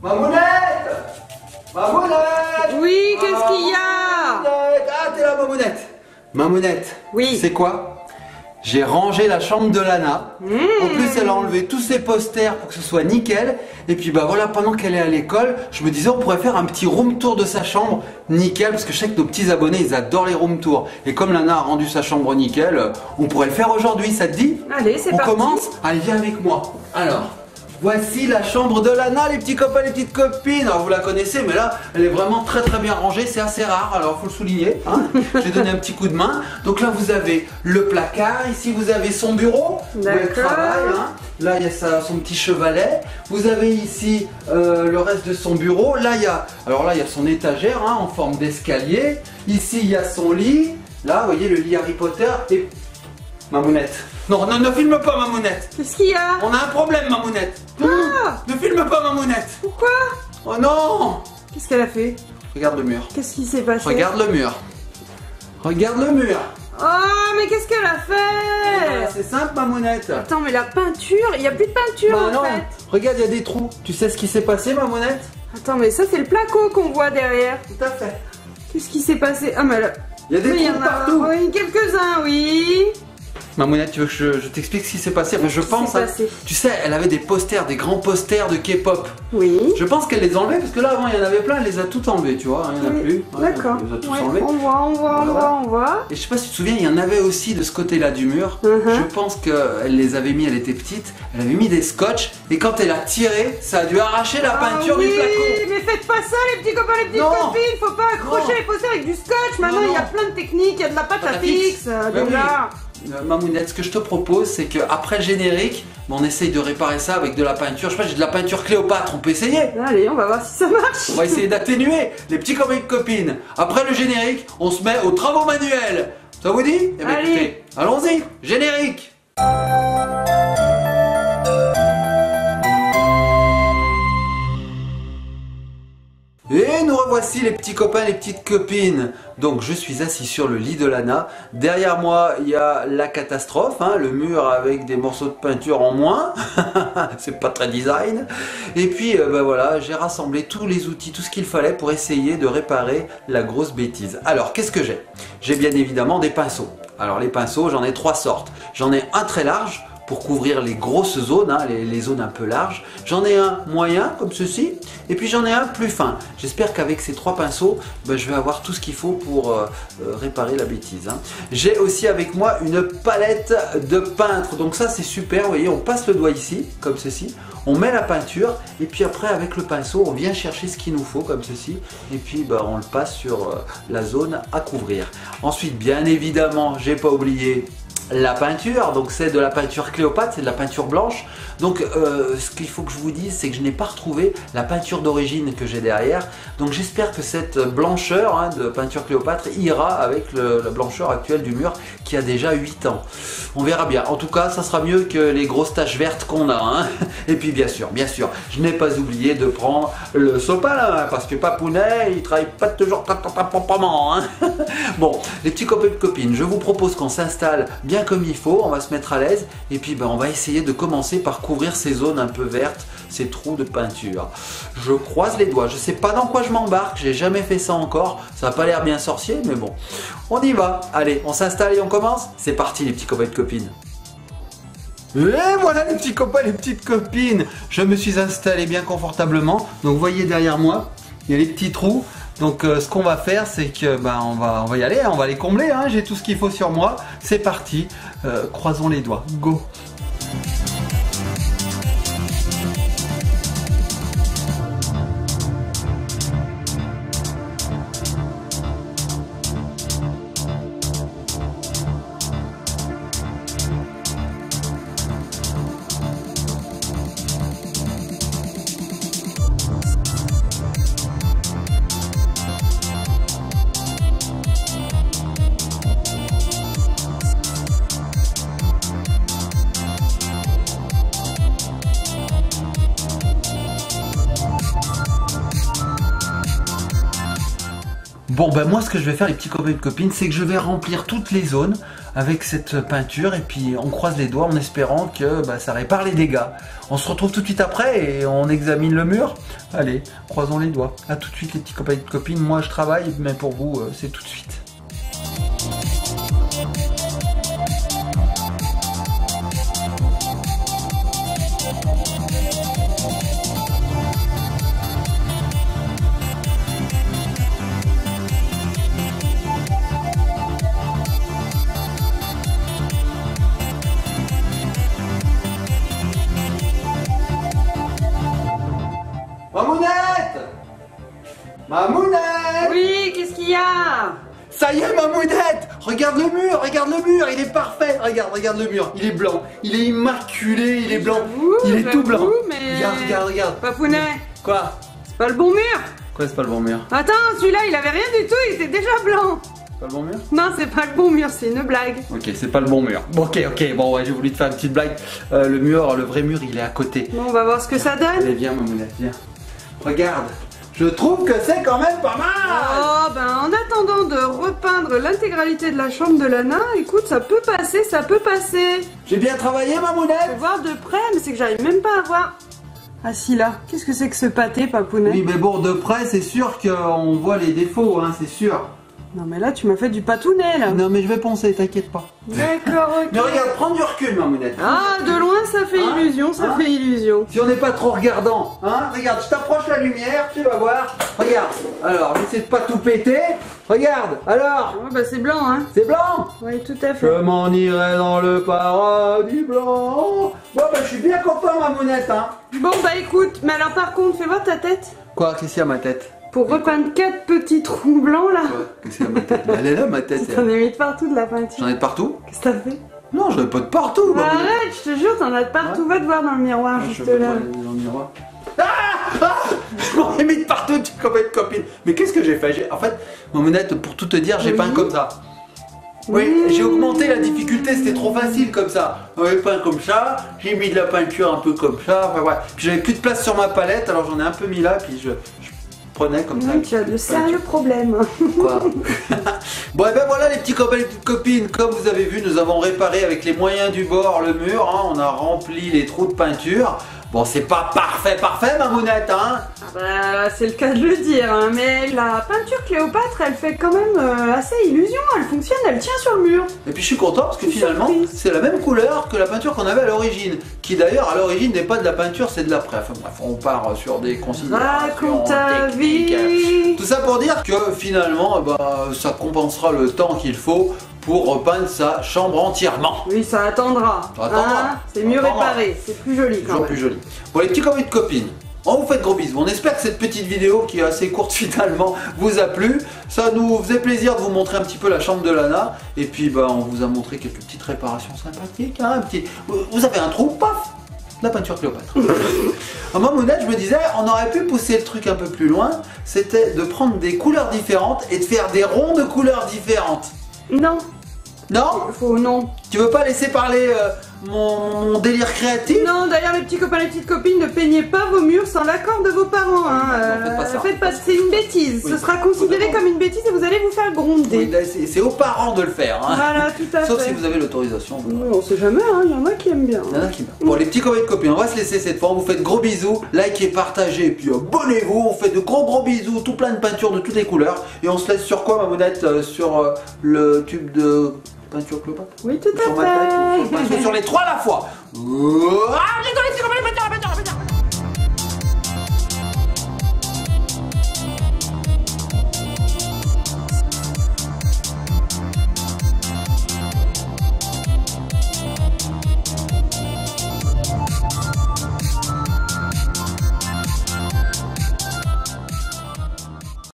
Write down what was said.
Mamounette! Mamounette! Oui, qu'est-ce qu'il y a? Mamounette! Ah, t'es là, Mamounette! Mamounette, oui. C'est quoi? J'ai rangé la chambre de Lana. En plus, elle a enlevé tous ses posters pour que ce soit nickel. Et puis, bah voilà, pendant qu'elle est à l'école, je me disais, on pourrait faire un petit room tour de sa chambre nickel. Parce que je sais que nos petits abonnés, ils adorent les room tours. Et comme Lana a rendu sa chambre nickel, on pourrait le faire aujourd'hui. Ça te dit? Allez, c'est parti. On commence? Allez, viens avec moi. Alors. Voici la chambre de Lana, les petits copains, les petites copines. Alors vous la connaissez, mais là, elle est vraiment très bien rangée. C'est assez rare, alors faut le souligner. Hein. J'ai donné un petit coup de main. Donc là, vous avez le placard. Ici, vous avez son bureau où elle travaille. Hein. Là, il y a son petit chevalet. Vous avez ici le reste de son bureau. Là, il y a son étagère hein, en forme d'escalier. Ici, il y a son lit. Là, vous voyez le lit Harry Potter. Et Mamounette. Non, ne filme pas, Mamounette. Qu'est-ce qu'il y a? On a un problème, Mamounette. Ah, ne filme pas, Mamounette. pourquoi? Oh non. Qu'est-ce qu'elle a fait? Regarde le mur. Qu'est-ce qui s'est passé? Regarde le mur. Regarde le mur. Oh, mais qu'est-ce qu'elle a fait? C'est simple, Mamounette. Attends, mais la peinture, il n'y a plus de peinture Bah en non. fait. Regarde, il y a des trous. Tu sais ce qui s'est passé, Mamounette? Attends, mais ça c'est le placo qu'on voit derrière. Tout à fait. Qu'est-ce qui s'est passé? Ah, mais là... Il y a des trous partout. Oui, quelques-uns, oui. Mamounette, tu veux que je t'explique ce qui s'est passé? Enfin, je pense. Tu sais, elle avait des posters, des grands posters de K-pop. Oui. Je pense qu'elle les enlevait parce que là avant il y en avait plein, elle les a toutes enlevées, tu vois. Il n'y en a plus. D'accord. Elle les a tous Ouais, enlevés. on voit. Et je sais pas si tu te souviens, il y en avait aussi de ce côté-là du mur. Je pense qu'elle les avait mis, elle était petite. Elle avait mis des scotch et quand elle a tiré, ça a dû arracher la peinture du placo. Mais faites pas ça les petits copains, les petites copines. Faut pas accrocher les posters avec du scotch. Maintenant il y a plein de techniques, il y a de la pâte à fixe. Déjà. Mamounette, ce que je te propose, c'est qu'après le générique, on essaye de réparer ça avec de la peinture. Je sais pas, j'ai de la peinture Cléopâtre, on peut essayer. Allez, on va voir si ça marche. On va essayer d'atténuer les petits copains et copines. Après le générique, on se met aux travaux manuels. Ça vous dit? Eh bien, allez, écoutez, allons-y, générique. Et nous revoici les petits copains, les petites copines. Donc je suis assis sur le lit de Lana. Derrière moi il y a la catastrophe, hein, le mur avec des morceaux de peinture en moins. C'est pas très design. Et puis ben voilà, j'ai rassemblé tous les outils, tout ce qu'il fallait pour essayer de réparer la grosse bêtise. Alors qu'est-ce que j'ai? J'ai bien évidemment des pinceaux. Alors les pinceaux, j'en ai trois sortes. J'en ai un très large pour couvrir les grosses zones, hein, les zones un peu larges. J'en ai un moyen comme ceci et puis j'en ai un plus fin. J'espère qu'avec ces trois pinceaux, ben, je vais avoir tout ce qu'il faut pour réparer la bêtise. Hein. J'ai aussi avec moi une palette de peintre. Donc ça c'est super, vous voyez, on passe le doigt ici, comme ceci. On met la peinture et puis après avec le pinceau, on vient chercher ce qu'il nous faut comme ceci. Et puis ben, on le passe sur la zone à couvrir. Ensuite, bien évidemment, j'ai pas oublié la peinture, donc c'est de la peinture Cléopâtre, c'est de la peinture blanche. Donc ce qu'il faut que je vous dise, c'est que je n'ai pas retrouvé la peinture d'origine que j'ai derrière. Donc j'espère que cette blancheur hein, de peinture Cléopâtre ira avec la blancheur actuelle du mur qui a déjà 8 ans. On verra bien. En tout cas, ça sera mieux que les grosses taches vertes qu'on a. Hein. Et puis bien sûr, je n'ai pas oublié de prendre le sopalin hein, parce que Papounet, il travaille pas toujours proprement. Hein. Bon, les petits copains et copines, je vous propose qu'on s'installe bien comme il faut, on va se mettre à l'aise et puis ben, on va essayer de commencer par couvrir ces zones un peu vertes, ces trous de peinture. Je croise les doigts, je sais pas dans quoi je m'embarque, j'ai jamais fait ça encore, ça n'a pas l'air bien sorcier mais bon, on y va. Allez, on s'installe et on commence. C'est parti les petits copains et copines. Et voilà les petits copains et les petites copines, je me suis installé bien confortablement. Donc vous voyez derrière moi, il y a les petits trous. Donc ce qu'on va faire, c'est que ben, on va y aller, hein, on va les combler, hein, j'ai tout ce qu'il faut sur moi. C'est parti, croisons les doigts, go! Bon ben moi ce que je vais faire les petits copains et copines, c'est que je vais remplir toutes les zones avec cette peinture et puis on croise les doigts en espérant que ça répare les dégâts. On se retrouve tout de suite après et on examine le mur. Allez, croisons les doigts. A tout de suite les petits copains et copines. Moi je travaille, mais pour vous c'est tout de suite. Mamounette! Mamounette! Oui, qu'est-ce qu'il y a? Ça y est, Mamounette! Regarde le mur, il est parfait! Regarde le mur, il est blanc, il est immaculé, il est blanc, il est tout blanc. Mais... Regarde. Papounet! Quoi? C'est pas le bon mur! Quoi, c'est pas le bon mur? Attends, celui-là, il avait rien du tout, il était déjà blanc! C'est pas le bon mur? Non, c'est pas le bon mur, c'est une blague. Ok, c'est pas le bon mur. Ok, bon, ouais, j'ai voulu te faire une petite blague. Le vrai mur, il est à côté. Bon, on va voir ce que ça donne. Allez, viens, Mamounette, viens. Regarde, je trouve que c'est quand même pas mal. Oh, ben en attendant de repeindre l'intégralité de la chambre de Lana, écoute, ça peut passer, ça peut passer. J'ai bien travaillé, Mamounette. Faut voir de près, mais c'est que j'arrive même pas à voir. Ah si, là, qu'est-ce que c'est que ce pâté, Papounet? Oui, mais bon, de près, c'est sûr qu'on voit les défauts, hein, c'est sûr. Non mais là, tu m'as fait du patounet, là. Non, mais je vais penser, t'inquiète pas. D'accord, ok. Mais regarde, prends du recul, Mamounette. Ah, de loin, ça fait illusion, ça fait illusion. Si on n'est pas trop regardant, hein, regarde, je t'approche la lumière, tu vas voir. Regarde, alors, j'essaie de pas tout péter. Regarde, alors. Oh, bah c'est blanc, hein. C'est blanc. Oui, tout à fait. Je m'en irai dans le paradis blanc. Bon, bah, je suis bien content, Mamounette, hein. Bon, bah écoute, mais alors par contre, fais voir ta tête. Quoi, qu'est-ce qu'il y a, ma tête? Pour repeindre 4 petits trous blancs, là. Qu'est-ce qu'il y a, ma tête? Elle est là, ma tête. T'en as mis de partout de la peinture. J'en ai de partout? Qu'est-ce que t'as fait? Non, j'en ai pas de partout. Bah arrête, je te jure, t'en as de partout. Va te voir dans le miroir, juste là. Dans le miroir. Je m'en ai mis de partout, tu copain de copine. Mais qu'est-ce que j'ai fait? En fait, Mamounette, pour tout te dire, j'ai peint comme ça. Oui, j'ai augmenté la difficulté, c'était trop facile comme ça. J'ai peint comme ça, j'ai mis de la peinture un peu comme ça, enfin, ouais. Puis j'avais plus de place sur ma palette, alors j'en ai un peu mis là, puis je prenais comme ça. Oui, tu as de sérieux problèmes. Quoi? Bon, et ben voilà les petits copains et les petites copines, comme vous avez vu, nous avons réparé avec les moyens du bord le mur, hein. On a rempli les trous de peinture. Bon, c'est pas parfait, Mamounette, hein. Bah, c'est le cas de le dire, hein, mais la peinture Cléopâtre, elle fait quand même assez illusion, elle fonctionne, elle tient sur le mur. Et puis je suis content parce que finalement, c'est la même couleur que la peinture qu'on avait à l'origine, qui d'ailleurs à l'origine n'est pas de la peinture, c'est de l'après. Enfin bref, on part sur des considérations Raconte ta vie. Tout ça pour dire que finalement, ça compensera le temps qu'il faut pour repeindre sa chambre entièrement. Oui, ça attendra. Hein, c'est mieux réparé, c'est plus joli quand même. Plus joli. Bon, les petits copains et copines, on vous fait de gros bisous. On espère que cette petite vidéo qui est assez courte finalement vous a plu. Ça nous faisait plaisir de vous montrer un petit peu la chambre de Lana. Et puis on vous a montré quelques petites réparations sympathiques. Hein, vous avez un trou, paf, la peinture Cléopâtre. À Mamounette, je me disais, on aurait pu pousser le truc un peu plus loin. C'était de prendre des couleurs différentes et de faire des ronds de couleurs différentes. Non. Non? Non. Tu veux pas laisser parler mon délire créatif? Non, d'ailleurs les petits copains et les petites copines, ne peignez pas vos murs sans l'accord de vos parents. Faites pas ça. C'est une bêtise. Oui, ce sera considéré comme une bêtise et vous allez vous faire gronder. Oui, c'est aux parents de le faire. Hein. Voilà, tout à fait. Sauf si vous avez l'autorisation. On sait jamais, hein. Il y en a qui aiment bien. Bon, les petits copains et copines, on va se laisser cette fois. On vous fait de gros bisous. Likez, partagez, et puis abonnez-vous. On fait de gros bisous, tout plein de peintures de toutes les couleurs. Et on se laisse sur quoi, Mamounette? Sur le tube de peinture Cléopâtre? Oui, tout à fait. Sur les trois à la fois. Ah, j'ai donné, c'est comme les peintures,